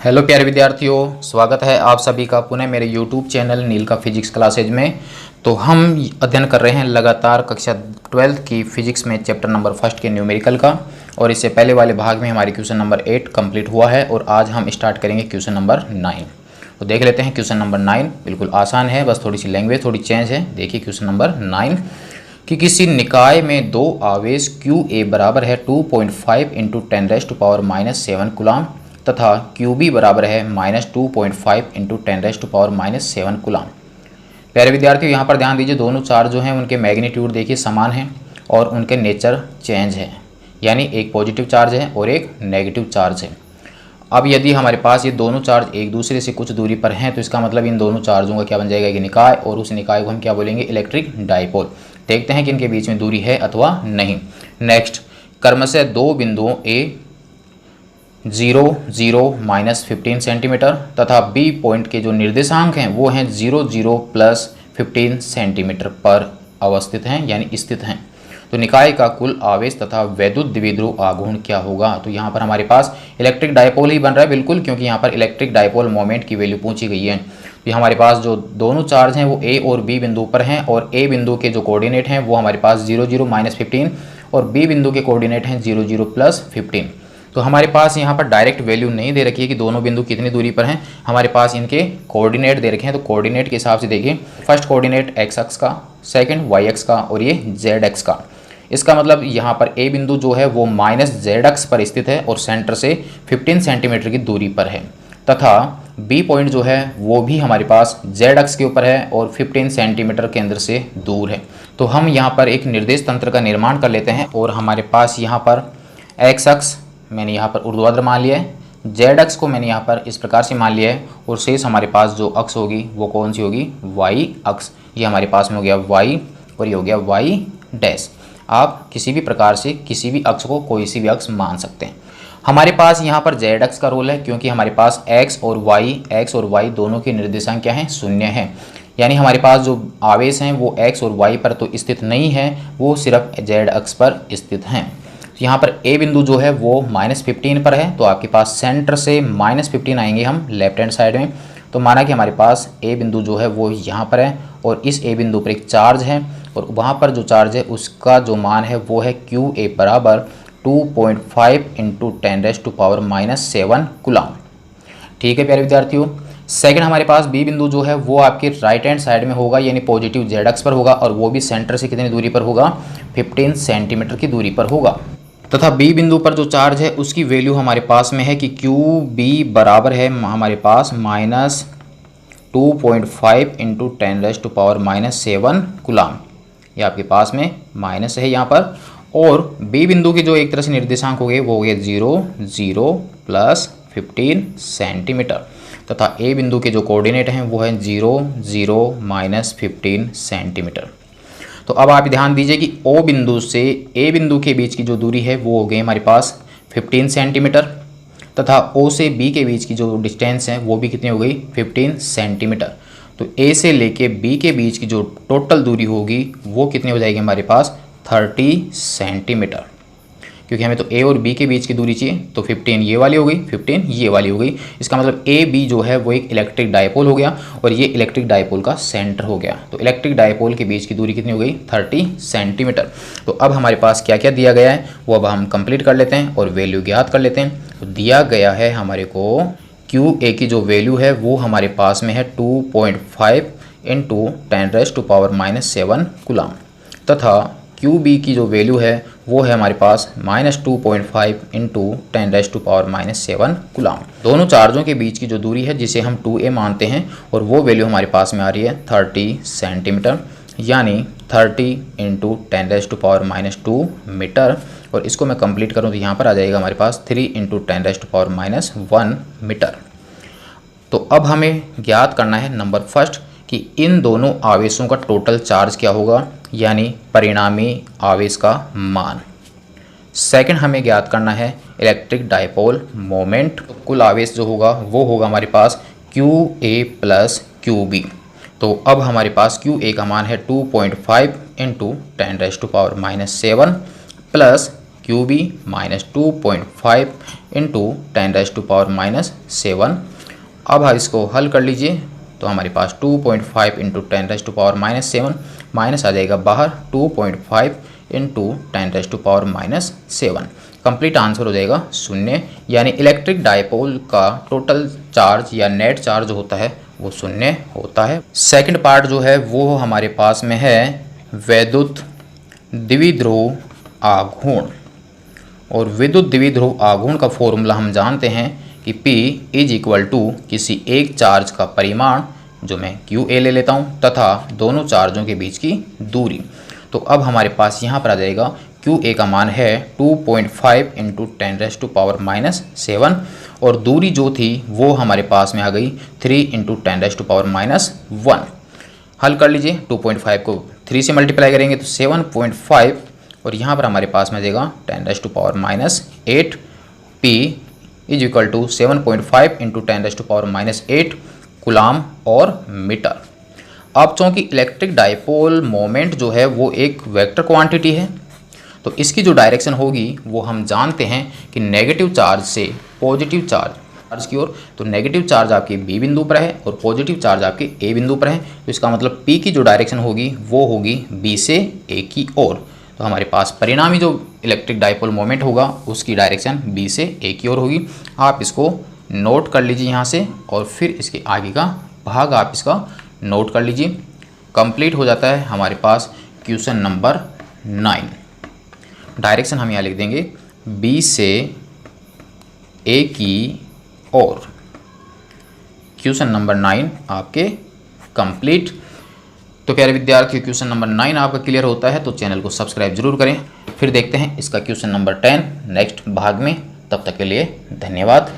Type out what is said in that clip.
Hello प्यारे विद्यार्थियों, स्वागत है आप सभी का पुनः मेरे YouTube चैनल नील का फिजिक्स क्लासेज में। तो हम अध्ययन कर रहे हैं लगातार कक्षा 12th की फिजिक्स में चैप्टर नंबर 1 के न्यूमेरिकल का। और इससे पहले वाले भाग में हमारी क्वेश्चन नंबर 8 कंप्लीट हुआ है और आज हम स्टार्ट करेंगे क्वेश्चन नंबर 9। तो देख लेते हैं क्वेश्चन नंबर 9। बिल्कुल आसान है, बस थोड़ी सी लैंग्वेज थोड़ी चेंज है। देखिए क्वेश्चन नंबर 9 कि किसी निकाय में दो आवेश QA बराबर है 2.5 × 10⁻⁻7 कूलाम तथा QB बराबर है -2.5 × 10⁻⁻7 कूलाम। प्यारे विद्यार्थियों, यहाँ पर ध्यान दीजिए, दोनों चार्ज जो हैं उनके मैग्नीट्यूड देखिए समान हैं और उनके नेचर चेंज है, यानी एक पॉजिटिव चार्ज है और एक नेगेटिव चार्ज है। अब यदि हमारे पास ये दोनों चार्ज एक दूसरे से कुछ दूरी पर हैं तो इसका मतलब इन दोनों चार्जों का क्या बन जाएगा कि निकाय, और उस निकाय को हम क्या बोलेंगे, इलेक्ट्रिक डाइपोल। देखते हैं कि इनके बीच में दूरी है अथवा नहीं। नेक्स्ट, क्रमशः दो बिंदुओं A 0, 0, -15 सेंटीमीटर तथा B पॉइंट के जो निर्देशांक हैं वो हैं 0, 0, +15 सेंटीमीटर पर अवस्थित हैं यानी स्थित हैं। तो निकाय का कुल आवेश तथा वैद्युत द्विध्रुव आघूर्ण क्या होगा। तो यहाँ पर हमारे पास इलेक्ट्रिक डाइपोल ही बन रहा है बिल्कुल, क्योंकि यहाँ पर इलेक्ट्रिक डाइपोल मोमेंट की वैल्यू पूछी गई है। तो हमारे पास जो दोनों चार्ज हैं वो A और B बिंदु पर हैं और A बिंदु के जो कोऑर्डिनेट हैं वो हमारे पास 0, 0, -15 और B बिंदु के कोऑर्डिनेट हैं 0, 0, +15। तो हमारे पास यहाँ पर डायरेक्ट वैल्यू नहीं दे रखी है कि दोनों बिंदु कितनी दूरी पर हैं, हमारे पास इनके कोऑर्डिनेट दे रखे हैं। तो कोऑर्डिनेट के हिसाब से देखिए, फर्स्ट कोऑर्डिनेट x अक्ष का, सेकंड y अक्ष का और ये z अक्ष का। इसका मतलब यहाँ पर A बिंदु जो है वो -z अक्ष पर स्थित है और सेंटर से 15 सेंटीमीटर की दूरी पर है, तथा B पॉइंट जो है वो भी हमारे पास z अक्ष के ऊपर है और 15 सेंटीमीटर केंद्र से दूर है। तो हम यहाँ पर एक निर्देश तंत्र का निर्माण कर लेते हैं और हमारे पास यहाँ पर x अक्ष मैंने यहाँ पर ऊर्ध्वाधर मान लिया है, z अक्ष को मैंने यहाँ पर इस प्रकार से मान लिया है और शेष हमारे पास जो अक्ष होगी वो कौन सी होगी, y अक्ष। ये हमारे पास में हो गया y और ये हो गया y डैश। आप किसी भी प्रकार से किसी भी अक्ष को कोई सी भी अक्ष मान सकते हैं। हमारे पास यहाँ पर z अक्ष का रोल है, क्योंकि हमारे पास x और y दोनों के निर्देशांक क्या हैं, शून्य हैं। यानी हमारे पास जो आवेश हैं वो x और y पर तो स्थित नहीं है, वो सिर्फ z अक्ष पर स्थित हैं। यहाँ पर A बिंदु जो है वो -15 पर है, तो आपके पास सेंटर से -15 आएंगे हम लेफ्ट हैंड साइड में। तो माना कि हमारे पास A बिंदु जो है वो यहाँ पर है और इस A बिंदु पर एक चार्ज है और वहाँ पर जो चार्ज है उसका जो मान है वो है QA बराबर 2.5 × 10⁻⁻7 कूलाम। ठीक है प्यारे विद्यार्थियों। सेकंड, हमारे पास B बिंदु जो है वो आपके राइट हैंड साइड में होगा, यानी पॉजिटिव z अक्ष पर होगा और वो भी सेंटर से कितनी दूरी पर होगा, 15 सेंटीमीटर की दूरी पर होगा। तथा B बिंदु पर जो चार्ज है उसकी वैल्यू हमारे पास में है कि QB बराबर है हमारे पास -2.5 × 10⁻⁻7 कूलाम। ये आपके पास में माइनस है यहाँ पर। और B बिंदु की जो एक तरह से निर्देशांक हो गए वो हो गए 0, 0, +15 सेंटीमीटर तथा A बिंदु के जो कोऑर्डिनेट हैं वो है 0, 0, -15 सेंटीमीटर। तो अब आप ध्यान दीजिए कि O बिंदु से A बिंदु के बीच की जो दूरी है वो हो गई हमारे पास 15 सेंटीमीटर तथा O से B के बीच की जो डिस्टेंस है वो भी कितनी हो गई, 15 सेंटीमीटर। तो A से लेके B के बीच की जो टोटल दूरी होगी वो कितनी हो जाएगी हमारे पास, 30 सेंटीमीटर, क्योंकि हमें तो A और B के बीच की दूरी चाहिए। तो 15 ये वाली हो गई, 15 ये वाली हो गई। इसका मतलब AB जो है वो एक इलेक्ट्रिक डाइपोल हो गया और ये इलेक्ट्रिक डाइपोल का सेंटर हो गया। तो इलेक्ट्रिक डाइपोल के बीच की दूरी कितनी हो गई, 30 सेंटीमीटर। तो अब हमारे पास क्या क्या दिया गया है वो अब हम कंप्लीट कर लेते हैं और वैल्यू ज्ञात कर लेते हैं। तो दिया गया है हमारे को QA की जो वैल्यू है वो हमारे पास में है 2.5 × 10⁻⁻7 कूलाम तथा QB की जो वैल्यू है वो है हमारे पास -2.5 × 10⁻⁻7 कूलाम। दोनों चार्जों के बीच की जो दूरी है जिसे हम 2A मानते हैं और वो वैल्यू हमारे पास में आ रही है 30 सेंटीमीटर, यानी 30 × 10⁻⁻2 मीटर। और इसको मैं कंप्लीट करूँ तो यहाँ पर आ जाएगा हमारे पास 3 × 10⁻⁻1 मीटर। तो अब हमें ज्ञात करना है नंबर फर्स्ट कि इन दोनों आवेशों का टोटल चार्ज क्या होगा, यानी परिणामी आवेश का मान। सेकंड, हमें ज्ञात करना है इलेक्ट्रिक डाइपोल मोमेंट। तो कुल आवेश जो होगा वो होगा हमारे पास QA + QB। तो अब हमारे पास QA का मान है 2.5 × 10⁻⁻7 प्लस QB माइनस 2.5 इंटू 10⁻⁻7। अब आप इसको हल कर लीजिए तो हमारे पास 2.5 इंटू 10⁻⁻7 माइनस आ जाएगा बाहर 2.5 इंटू 10⁻⁻7। कंप्लीट आंसर हो जाएगा 0, यानी इलेक्ट्रिक डायपोल का टोटल चार्ज या नेट चार्ज होता है वो 0 होता है। सेकंड पार्ट जो है वो हमारे पास में है वैद्युत द्विध्रुव आघूर्ण। और विद्युत द्विध्रुव आघूर्ण का फॉर्मूला हम जानते हैं कि P इज इक्वल टू किसी एक चार्ज का परिमाण, जो मैं QA ले लेता हूँ, तथा दोनों चार्जों के बीच की दूरी। तो अब हमारे पास यहाँ पर आ जाएगा QA का मान है 2.5 इंटू 10⁻⁻7 और दूरी जो थी वो हमारे पास में आ गई 3 इंटू 10⁻⁻1। हल कर लीजिए, 2.5 को 3 से मल्टीप्लाई करेंगे तो 7.5 और यहाँ पर हमारे पास में आ जाएगा 10⁻⁸ P is equal to 7.5 into 10⁻⁸ coulomb और मीटर। अब चूँकि इलेक्ट्रिक डायपोल मोमेंट जो है वो एक वेक्टर क्वांटिटी है, तो इसकी जो डायरेक्शन होगी वो हम जानते हैं कि नेगेटिव चार्ज से पॉजिटिव चार्ज की ओर। तो नेगेटिव चार्ज आपके B बिंदु पर है और पॉजिटिव चार्ज आपके A बिंदु पर है, तो इसका मतलब P की जो डायरेक्शन होगी वो होगी B से A की ओर। तो हमारे पास परिणामी जो इलेक्ट्रिक डायपोल मोमेंट होगा उसकी डायरेक्शन B से A की ओर होगी। आप इसको नोट कर लीजिए यहाँ से, और फिर इसके आगे का भाग आप इसका नोट कर लीजिए। कंप्लीट हो जाता है हमारे पास क्वेश्चन नंबर 9। डायरेक्शन हम यहाँ लिख देंगे B से A की ओर। क्वेश्चन नंबर 9 आपके कंप्लीट। तो प्यारे विद्यार्थियों, क्वेश्चन नंबर 9 आपका क्लियर होता है तो चैनल को सब्सक्राइब जरूर करें। फिर देखते हैं इसका क्वेश्चन नंबर 10 नेक्स्ट भाग में। तब तक के लिए धन्यवाद।